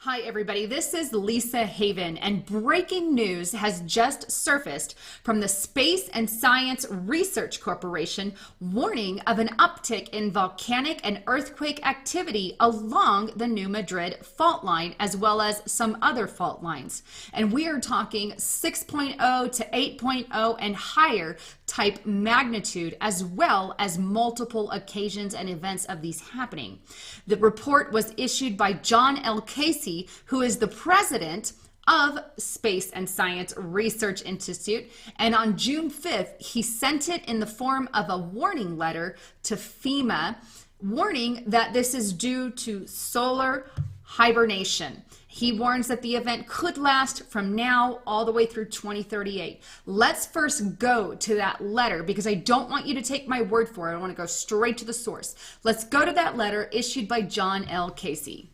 Hi, everybody. This is Lisa Haven, and breaking news has just surfaced from the Space and Science Research Corporation warning of an uptick in volcanic and earthquake activity along the New Madrid fault line, as well as some other fault lines. And we are talking 6.0 to 8.0 and higher type magnitude, as well as multiple occasions and events of these happening. The report was issued by John L. Casey, who is the president of Space and Science Research Institute. And on June 5th, he sent it in the form of a warning letter to FEMA, warning that this is due to solar hibernation. He warns that the event could last from now all the way through 2038. Let's first go to that letter, because I don't want you to take my word for it. I want to go straight to the source. Let's go to that letter issued by John L. Casey.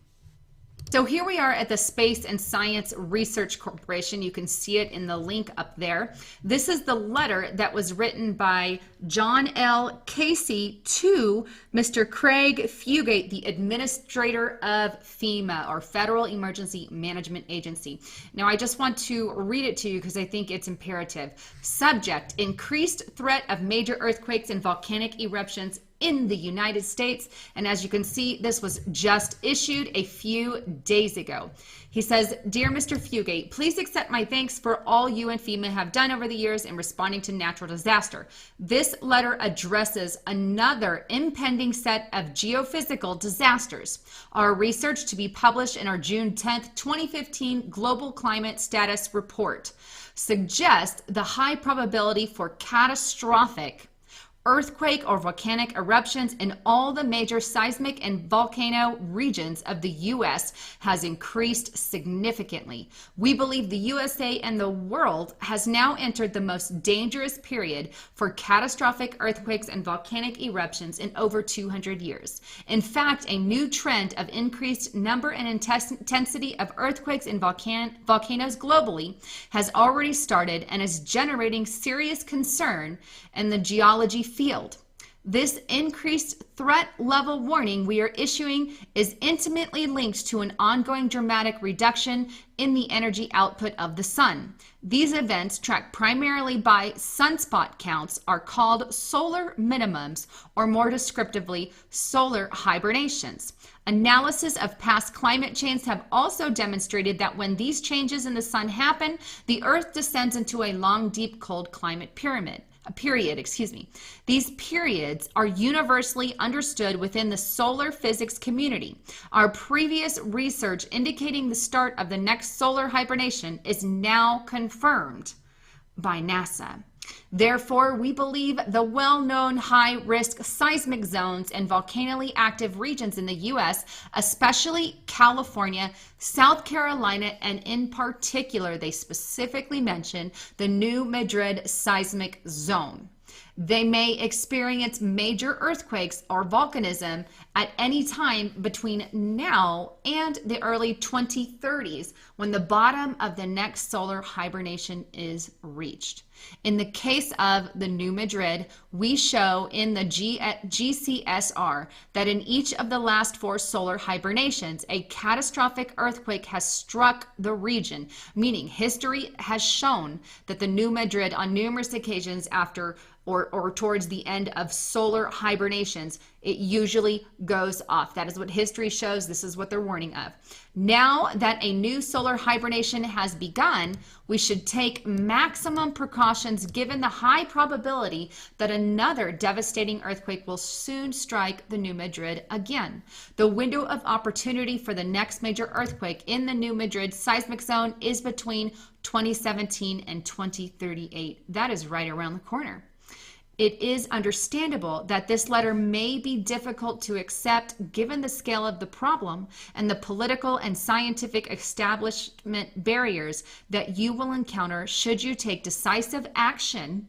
So here we are at the Space and Science Research Corporation. You can see it in the link up there. This is the letter that was written by John L. Casey to Mr. Craig Fugate, the administrator of FEMA, or Federal Emergency Management Agency. Now, I just want to read it to you because I think it's imperative. Subject: increased threat of major earthquakes and volcanic eruptions in the United States. And as you can see, this was just issued a few days ago. He says, "Dear Mr. Fugate, please accept my thanks for all you and FEMA have done over the years in responding to natural disaster. This letter addresses another impending set of geophysical disasters. Our research, to be published in our June 10th, 2015 Global Climate Status Report, suggests the high probability for catastrophic earthquake or volcanic eruptions in all the major seismic and volcano regions of the U.S. has increased significantly. We believe the USA and the world has now entered the most dangerous period for catastrophic earthquakes and volcanic eruptions in over 200 years. In fact, a new trend of increased number and intensity of earthquakes and volcanoes globally has already started and is generating serious concern in the geology field. This increased threat level warning we are issuing is intimately linked to an ongoing dramatic reduction in the energy output of the sun. These events, tracked primarily by sunspot counts, are called solar minimums, or more descriptively, solar hibernations. Analysis of past climate change have also demonstrated that when these changes in the sun happen, the Earth descends into a long, deep, cold climate period. These periods are universally understood within the solar physics community. Our previous research indicating the start of the next solar hibernation is now confirmed by NASA. Therefore, we believe the well-known high-risk seismic zones and volcanically active regions in the U.S., especially California, South Carolina, and in particular, they specifically mention the New Madrid seismic zone. They may experience major earthquakes or volcanism at any time between now and the early 2030s, when the bottom of the next solar hibernation is reached. In the case of the New Madrid, we show in the GCSR that in each of the last 4 solar hibernations, a catastrophic earthquake has struck the region, meaning history has shown that the New Madrid, on numerous occasions after or towards the end of solar hibernations, it usually goes off. That is what history shows. This is what they're warning of. Now that a new solar hibernation has begun, we should take maximum precautions given the high probability that another devastating earthquake will soon strike the New Madrid again. The window of opportunity for the next major earthquake in the New Madrid seismic zone is between 2017 and 2038. That is right around the corner. It is understandable that this letter may be difficult to accept given the scale of the problem and the political and scientific establishment barriers that you will encounter should you take decisive action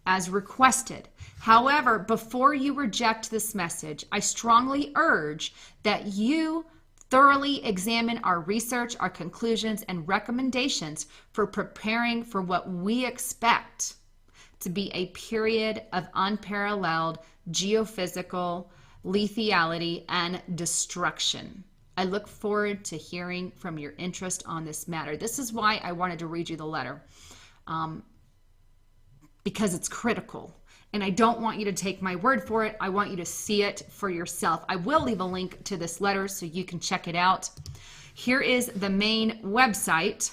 as requested. However, before you reject this message, I strongly urge that you thoroughly examine our research, our conclusions, and recommendations for preparing for what we expect to be a period of unparalleled geophysical lethality and destruction. I look forward to hearing from your interest on this matter. This is why I wanted to read you the letter, because it's critical. And I don't want you to take my word for it. I want you to see it for yourself. I will leave a link to this letter so you can check it out. Here is the main website,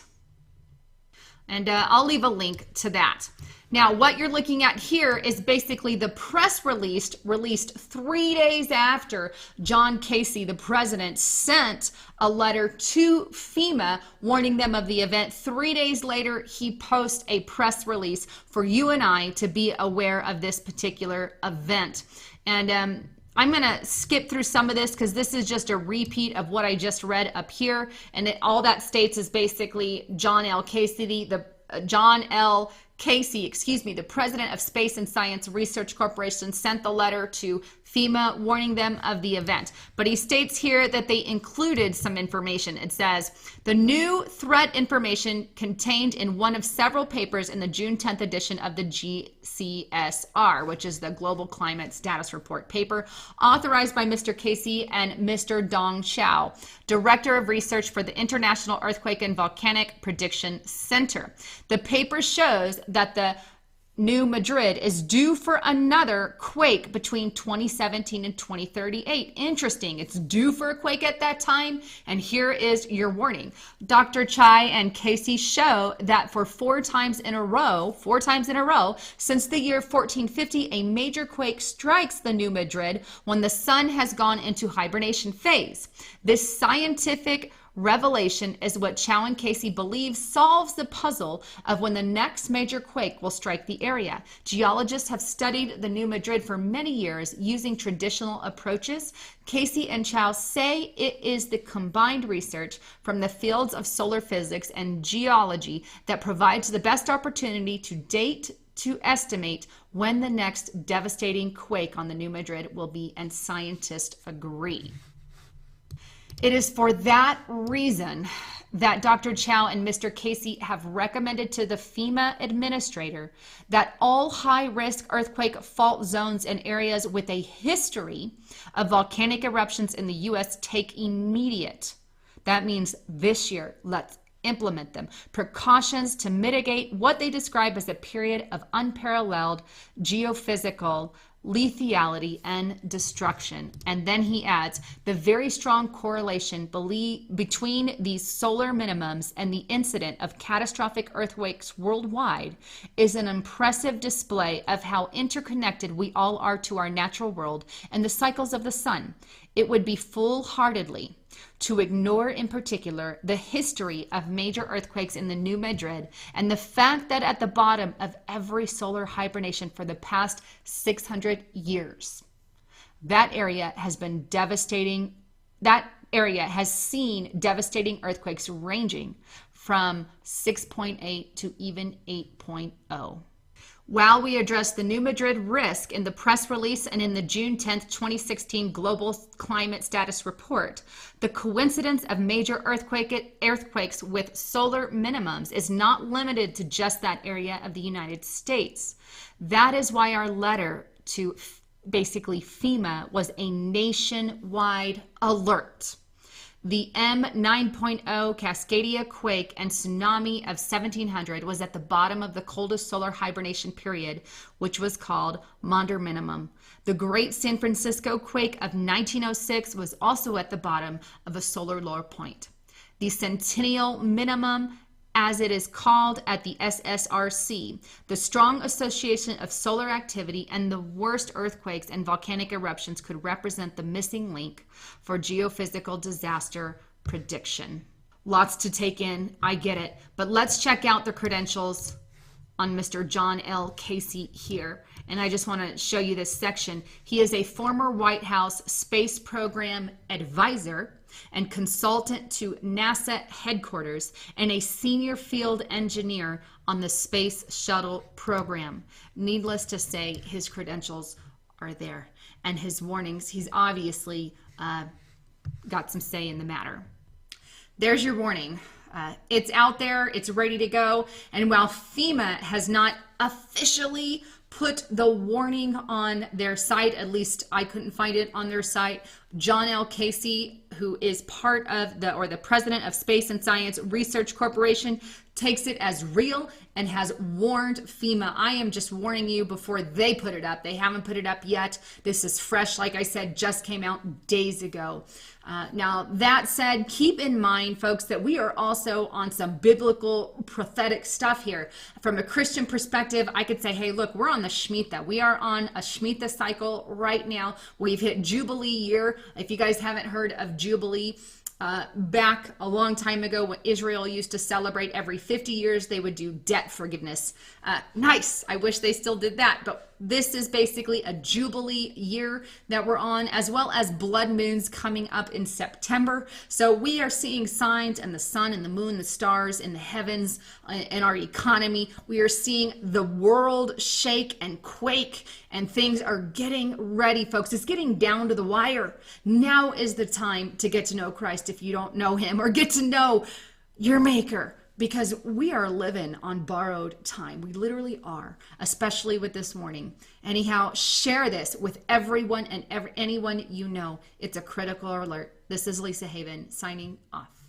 and I'll leave a link to that. Now, what you're looking at here is basically the press released 3 days after John Casey, the president, sent a letter to FEMA warning them of the event. 3 days later, he posts a press release for you and I to be aware of this particular event. And I'm going to skip through some of this because this is just a repeat of what I just read up here. And all that states is basically John L. Casey, the president of Space and Science Research Corporation, sent the letter to FEMA warning them of the event. But he states here that they included some information. It says, the new threat information contained in one of several papers in the June 10th edition of the GCSR, which is the Global Climate Status Report paper, authorized by Mr. Casey and Mr. Dong Xiao, Director of Research for the International Earthquake and Volcanic Prediction Center. The paper shows that the New Madrid is due for another quake between 2017 and 2038. Interesting. It's due for a quake at that time. And here is your warning. Dr. Chai and Casey show that for four times in a row, since the year 1450, a major quake strikes the New Madrid when the sun has gone into hibernation phase. This scientific revelation is what Chao and Casey believe solves the puzzle of when the next major quake will strike the area. Geologists have studied the New Madrid for many years using traditional approaches. Casey and Chao say it is the combined research from the fields of solar physics and geology that provides the best opportunity to estimate when the next devastating quake on the New Madrid will be, and scientists agree. It is for that reason that Dr. Chao and Mr. Casey have recommended to the FEMA administrator that all high-risk earthquake fault zones and areas with a history of volcanic eruptions in the U.S. take immediate, that means this year, let's implement them, precautions to mitigate what they describe as a period of unparalleled geophysical lethality and destruction. And then he adds, the very strong correlation between these solar minimums and the incident of catastrophic earthquakes worldwide is an impressive display of how interconnected we all are to our natural world and the cycles of the sun. It would be foolhardily to ignore in particular the history of major earthquakes in the New Madrid and the fact that at the bottom of every solar hibernation for the past 600 years, that area has seen devastating earthquakes ranging from 6.8 to even 8.0. While we address the New Madrid risk in the press release and in the June 10, 2016 Global Climate Status Report, the coincidence of major earthquakes with solar minimums is not limited to just that area of the United States. That is why our letter to basically FEMA was a nationwide alert. The M9.0 Cascadia quake and tsunami of 1700 was at the bottom of the coldest solar hibernation period, which was called Maunder Minimum. The Great San Francisco quake of 1906 was also at the bottom of a solar low point. The Centennial Minimum, as it is called at the SSRC, the strong association of solar activity and the worst earthquakes and volcanic eruptions could represent the missing link for geophysical disaster prediction. Lots to take in, I get it, but let's check out the credentials on Mr. John L. Casey here. And I just want to show you this section. He is a former White House Space Program advisor and consultant to NASA headquarters and a senior field engineer on the Space Shuttle program. Needless to say, his credentials are there. And his warnings, he's obviously got some say in the matter. There's your warning. It's out there, it's ready to go. And while FEMA has not officially put the warning on their site, at least I couldn't find it on their site, John L. Casey, who is part of the president of Space and Science Research Corporation, takes it as real and has warned FEMA. I am just warning you before they put it up. They haven't put it up yet. This is fresh. Like I said, just came out days ago. Now, that said, keep in mind, folks, that we are also on some biblical prophetic stuff here. From a Christian perspective, I could say, hey, look, we're on the Shemitah. We are on a Shemitah cycle right now. We've hit Jubilee year. If you guys haven't heard of Jubilee, back a long time ago when Israel used to celebrate every 50 years, they would do debt forgiveness. Nice. I wish they still did that. But this is basically a Jubilee year that we're on, as well as blood moons coming up in September. So we are seeing signs in the sun and the moon, the stars in the heavens, in our economy. We are seeing the world shake and quake, and things are getting ready, folks. It's getting down to the wire. Now is the time to get to know Christ if you don't know him, or get to know your maker, because we are living on borrowed time. We literally are, especially with this warning. Anyhow, share this with everyone and anyone you know. It's a critical alert. This is Lisa Haven signing off.